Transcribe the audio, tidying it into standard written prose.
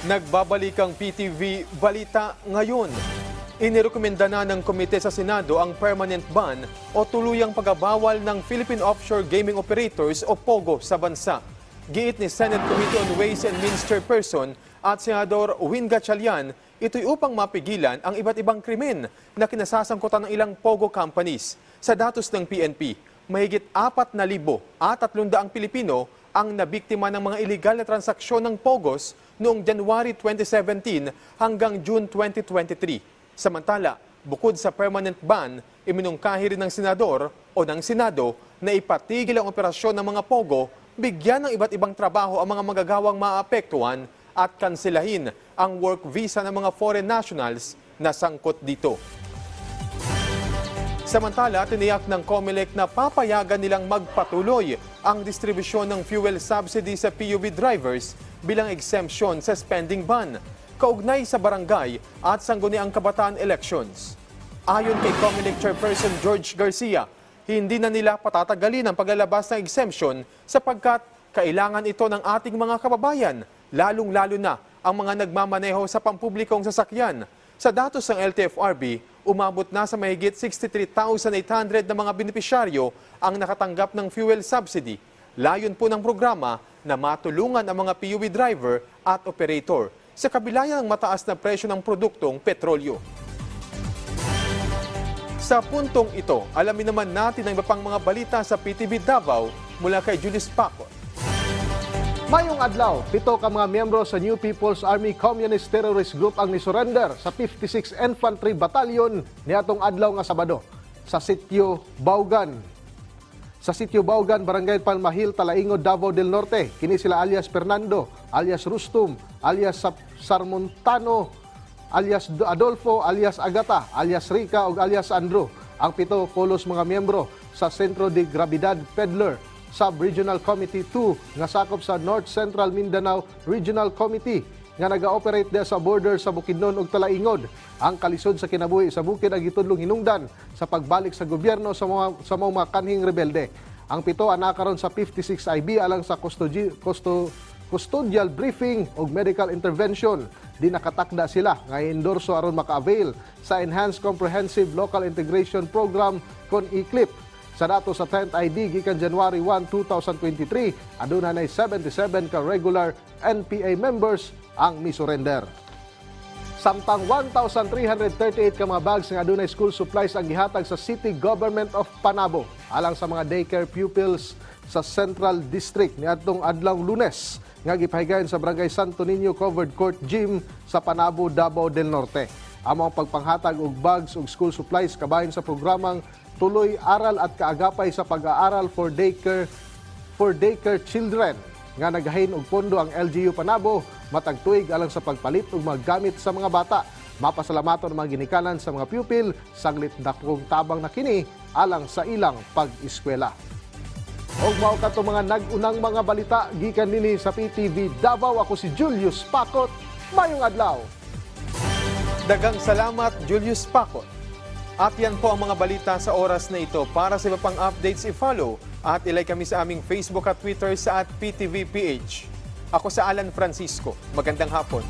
Nagbabalik ang PTV Balita ngayon. Inirekomenda na ng komite sa Senado ang permanent ban o tuluyang pagbabawal ng Philippine Offshore Gaming Operators o POGO sa bansa. Giit ni Senate Committee on Ways and Means Chairperson at Senador Win Gatchalian, ito'y upang mapigilan ang iba't ibang krimen na kinasasangkutan ng ilang POGO companies. Sa datos ng PNP, mahigit 4,300 Pilipino ang nabiktima ng mga iligal na transaksyon ng POGOs noong January 2017 hanggang June 2023. Samantala, bukod sa permanent ban, iminungkahi rin ng senador o ng Senado na ipatigil ang operasyon ng mga POGO, bigyan ng iba't ibang trabaho ang mga magagawang maapektuhan at kanselahin ang work visa ng mga foreign nationals na sangkot dito. Samantala, tiniyak ng COMELEC na papayagan nilang magpatuloy ang distribusyon ng fuel subsidy sa PUV drivers bilang exemption sa spending ban, kaugnay sa barangay at sangguniang kabataan elections. Ayon kay COMELEC Chairperson George Garcia, hindi na nila patatagalin ang paglalabas ng exemption sapagkat kailangan ito ng ating mga kababayan, lalong-lalo na ang mga nagmamaneho sa pampublikong sasakyan. Sa datos ng LTFRB, umabot na sa mahigit 63,800 na mga benepisyaryo ang nakatanggap ng fuel subsidy. Layon po ng programa na matulungan ang mga PUV driver at operator sa kabila ng mataas na presyo ng produktong petrolyo. Sa puntong ito, alamin naman natin ang iba pang mga balita sa PTV Davao mula kay Julius Paco. Mayong adlaw, 7 ka mga miyembro sa New People's Army Communist Terrorist Group ang nisurrender sa 56 Infantry Battalion niadtong adlaw nga Sabado sa Sitio Baugan. Sa Sitio Baugan, Barangay Palmahil, Talaingod, Davao del Norte. Kini sila alias Fernando, alias Rustum, alias Sarmontano, alias Adolfo, alias Agata, alias Rica ug alias Andrew. Ang 7 pulos mga miyembro sa Centro de Gravidad Pedler Sub-Regional Committee 2 nga sakop sa North Central Mindanao Regional Committee nga naga-operate diha sa border sa Bukidnon ug Talaingod. Ang kalisod sa kinabuhi sa bukid ang gitudlong hinungdan sa pagbalik sa gobyerno sa mga kanhing rebelde. Ang 7 anakaron sa 56 IB alang sa custodial briefing ug medical intervention. Di nakatakda sila nga endorso aron maka-avail sa Enhanced Comprehensive Local Integration Program kon ECLIP. Sa datos sa 10th ID gikan January 1, 2023, aduna nay 77 ka regular NPA members ang misurrender. Samtang 1,338 ka mga bags nga adunay school supplies ang gihatag sa City Government of Panabo alang sa mga daycare pupils sa Central District niadtong adlaw Lunes nga gipahigayon sa Barangay Santo Niño Covered Court Gym sa Panabo, Davao del Norte. Among pagpanghatag og bags ug school supplies kabahin sa programang Tuloy Aral at Kaagapay sa Pag-aaral for Daycare Children nga nagahin og pondo ang LGU Panabo matag tuig alang sa pagpalit og mga gamit sa mga bata. Mapasalamaton ang mga ginikanan sa mga pupil saglit dakong tabang na kini alang sa ilang pag-eskwela. Og mao kadto mga nag-unang mga balita gikan nini sa PTV Davao. Ako si Julius Pacot. Mayong adlaw. Daghang salamat, Julius Paco. At yan po ang mga balita sa oras na ito. Para sa iba pang updates, i-follow at ilike kami sa aming Facebook at Twitter sa @PTVPH. Ako sa Alan Francisco. Magandang hapon.